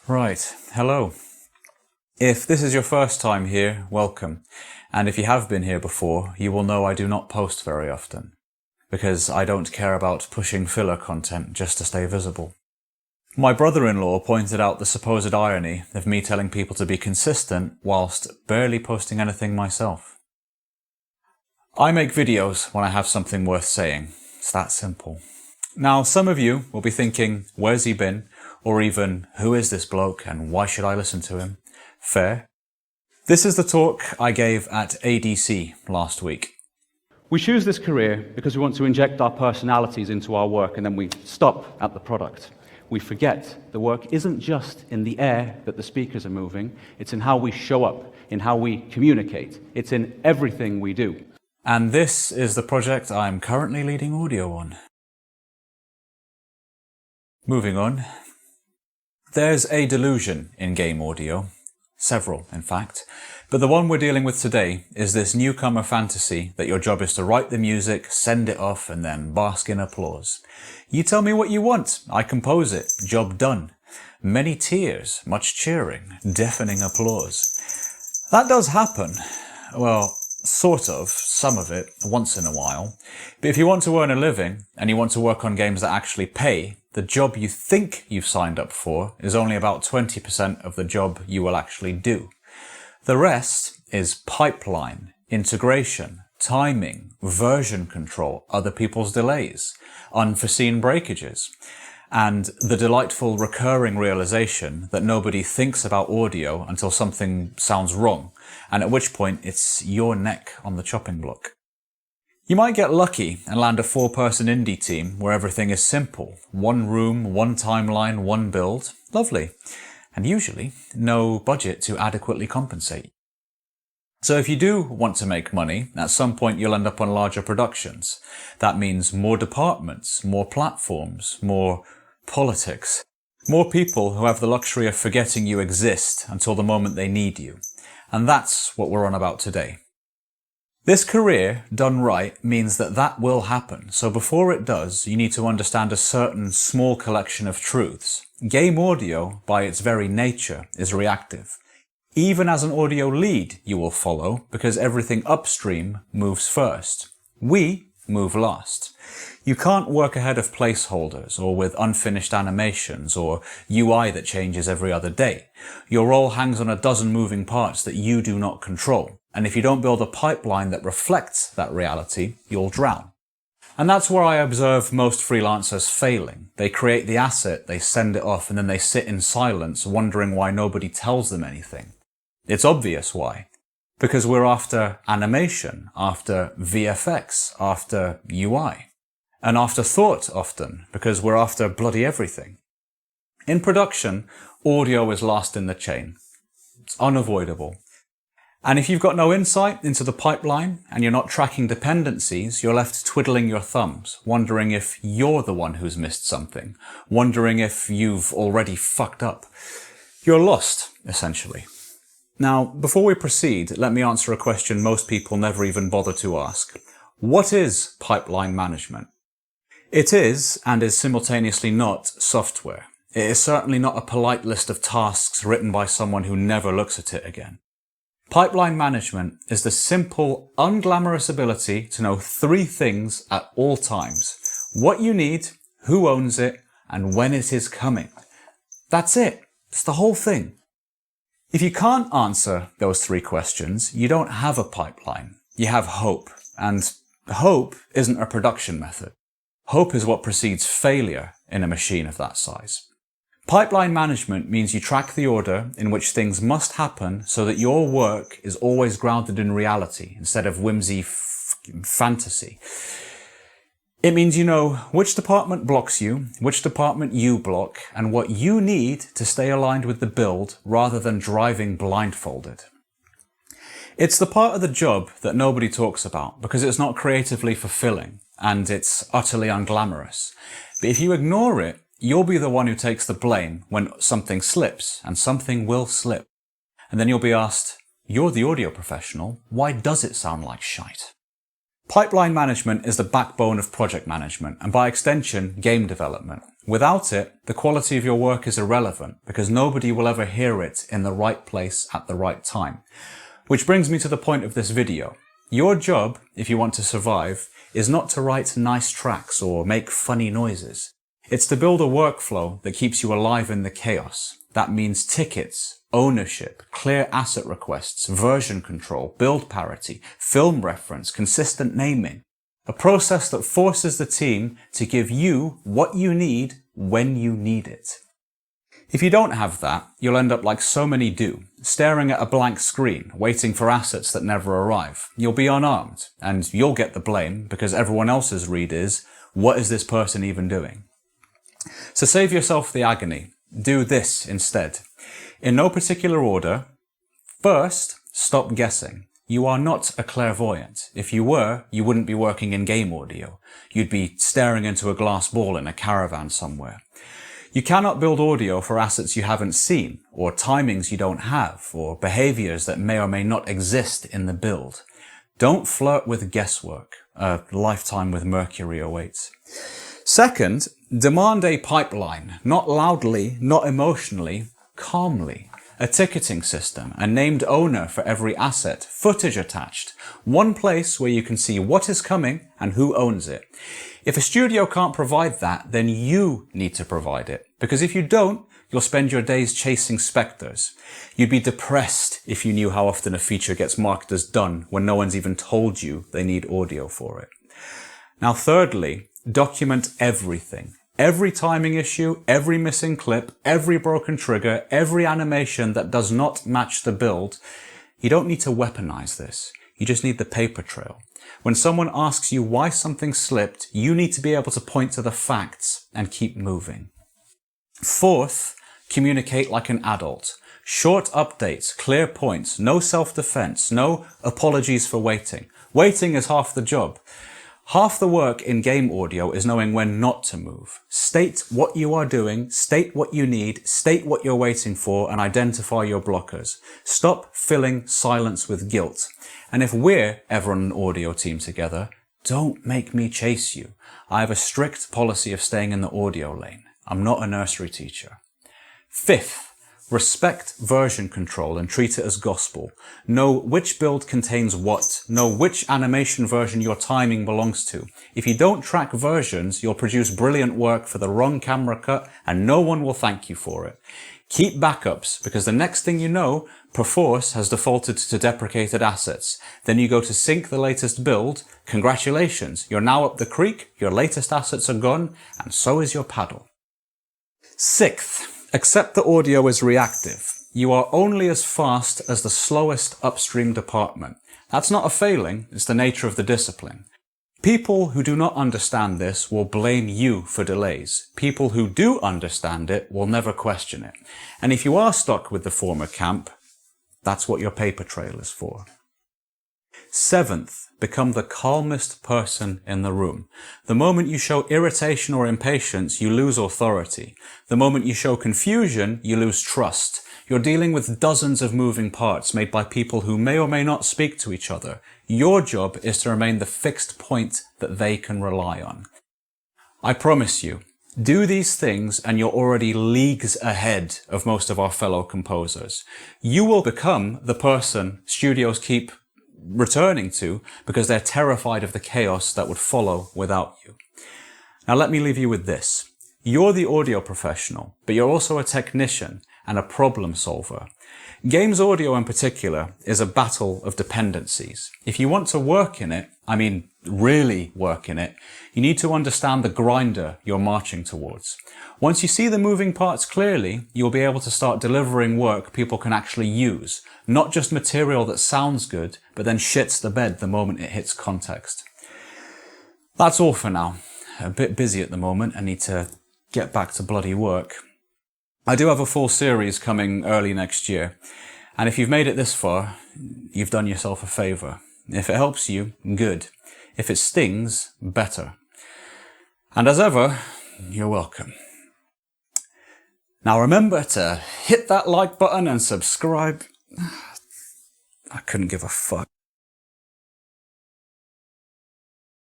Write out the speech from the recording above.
Right, hello. If this is your first time here, welcome. And if you have been here before, you will know I do not post very often, because I don't care about pushing filler content just to stay visible. My brother-in-law pointed out the supposed irony of me telling people to be consistent whilst barely posting anything myself. I make videos when I have something worth saying. It's that simple. Now, some of you will be thinking, where's he been? Or even, who is this bloke and why should I listen to him? Fair. This is the talk I gave at ADC last week. We choose this career because we want to inject our personalities into our work and then we stop at the product. We forget the work isn't just in the air that the speakers are moving, it's in how we show up, in how we communicate. It's in everything we do. And this is the project I'm currently leading audio on. Moving on. There's a delusion in game audio. Several, in fact. But the one we're dealing with today is this newcomer fantasy that your job is to write the music, send it off, and then bask in applause. You tell me what you want, I compose it, job done. Many tears, much cheering, deafening applause. That does happen. Well, sort of, some of it, once in a while. But if you want to earn a living, and you want to work on games that actually pay, the job you think you've signed up for is only about 20% of the job you will actually do. The rest is pipeline, integration, timing, version control, other people's delays, unforeseen breakages, and the delightful recurring realization that nobody thinks about audio until something sounds wrong, and at which point it's your neck on the chopping block. You might get lucky and land a 4-person indie team where everything is simple. One room, one timeline, one build. Lovely. And usually, no budget to adequately compensate. So if you do want to make money, at some point you'll end up on larger productions. That means more departments, more platforms, more politics. More people who have the luxury of forgetting you exist until the moment they need you. And that's what we're on about today. This career, done right, means that that will happen, so before it does, you need to understand a certain small collection of truths. Game audio, by its very nature, is reactive. Even as an audio lead, you will follow, because everything upstream moves first. We move last. You can't work ahead of placeholders, or with unfinished animations, or UI that changes every other day. Your role hangs on a dozen moving parts that you do not control. And if you don't build a pipeline that reflects that reality, you'll drown. And that's where I observe most freelancers failing. They create the asset, they send it off, and then they sit in silence wondering why nobody tells them anything. It's obvious why. Because we're after animation, after VFX, after UI. And after thought often, because we're after bloody everything. In production, audio is last in the chain. It's unavoidable. And if you've got no insight into the pipeline and you're not tracking dependencies, you're left twiddling your thumbs, wondering if you're the one who's missed something, wondering if you've already fucked up. You're lost, essentially. Now, before we proceed, let me answer a question most people never even bother to ask. What is pipeline management? It is, and is simultaneously not, software. It is certainly not a polite list of tasks written by someone who never looks at it again. Pipeline management is the simple, unglamorous ability to know 3 things at all times. What you need, who owns it, and when it is coming. That's it. It's the whole thing. If you can't answer those 3 questions, you don't have a pipeline. You have hope. And hope isn't a production method. Hope is what precedes failure in a machine of that size. Pipeline management means you track the order in which things must happen so that your work is always grounded in reality instead of whimsy fantasy. It means you know which department blocks you, which department you block, and what you need to stay aligned with the build rather than driving blindfolded. It's the part of the job that nobody talks about because it's not creatively fulfilling and it's utterly unglamorous. But if you ignore it, you'll be the one who takes the blame when something slips, and something will slip. And then you'll be asked, you're the audio professional, why does it sound like shite? Pipeline management is the backbone of project management and by extension, game development. Without it, the quality of your work is irrelevant because nobody will ever hear it in the right place at the right time. Which brings me to the point of this video. Your job, if you want to survive, is not to write nice tracks or make funny noises. It's to build a workflow that keeps you alive in the chaos. That means tickets, ownership, clear asset requests, version control, build parity, film reference, consistent naming. A process that forces the team to give you what you need when you need it. If you don't have that, you'll end up like so many do, staring at a blank screen, waiting for assets that never arrive. You'll be unarmed, and you'll get the blame because everyone else's read is, what is this person even doing? So save yourself the agony. Do this instead. In no particular order, first, stop guessing. You are not a clairvoyant. If you were, you wouldn't be working in game audio. You'd be staring into a glass ball in a caravan somewhere. You cannot build audio for assets you haven't seen, or timings you don't have, or behaviors that may or may not exist in the build. Don't flirt with guesswork. A lifetime with Mercury awaits. Second, demand a pipeline, not loudly, not emotionally, calmly. A ticketing system, a named owner for every asset, footage attached, one place where you can see what is coming and who owns it. If a studio can't provide that, then you need to provide it. Because if you don't, you'll spend your days chasing specters. You'd be depressed if you knew how often a feature gets marked as done when no one's even told you they need audio for it. Now thirdly, document everything. Every timing issue, every missing clip, every broken trigger, every animation that does not match the build. You don't need to weaponize this. You just need the paper trail. When someone asks you why something slipped, you need to be able to point to the facts and keep moving. Fourth, communicate like an adult. Short updates, clear points, no self-defense, no apologies for waiting. Waiting is half the job. Half the work in game audio is knowing when not to move. State what you are doing, state what you need, state what you're waiting for, and identify your blockers. Stop filling silence with guilt. And if we're ever on an audio team together, don't make me chase you. I have a strict policy of staying in the audio lane. I'm not a nursery teacher. Fifth, respect version control and treat it as gospel. Know which build contains what. Know which animation version your timing belongs to. If you don't track versions, you'll produce brilliant work for the wrong camera cut and no one will thank you for it. Keep backups because the next thing you know, Perforce has defaulted to deprecated assets. Then you go to sync the latest build. Congratulations, you're now up the creek, your latest assets are gone, and so is your paddle. Sixth, accept the audio is reactive. You are only as fast as the slowest upstream department. That's not a failing, it's the nature of the discipline. People who do not understand this will blame you for delays. People who do understand it will never question it. And if you are stuck with the former camp, that's what your paper trail is for. Seventh, become the calmest person in the room. The moment you show irritation or impatience, you lose authority. The moment you show confusion, you lose trust. You're dealing with dozens of moving parts made by people who may or may not speak to each other. Your job is to remain the fixed point that they can rely on. I promise you, do these things and you're already leagues ahead of most of our fellow composers. You will become the person studios keep returning to because they're terrified of the chaos that would follow without you. Now let me leave you with this. You're the audio professional, but you're also a technician and a problem solver. Games audio in particular is a battle of dependencies. If you want to work in it, I mean really work in it, you need to understand the grinder you're marching towards. Once you see the moving parts clearly, you'll be able to start delivering work people can actually use, not just material that sounds good, but then shits the bed the moment it hits context. That's all for now. A bit busy at the moment, I need to get back to bloody work. I do have a full series coming early next year, and if you've made it this far, you've done yourself a favour. If it helps you, good. If it stings, better. And as ever, you're welcome. Now remember to hit that like button and subscribe. I couldn't give a fuck.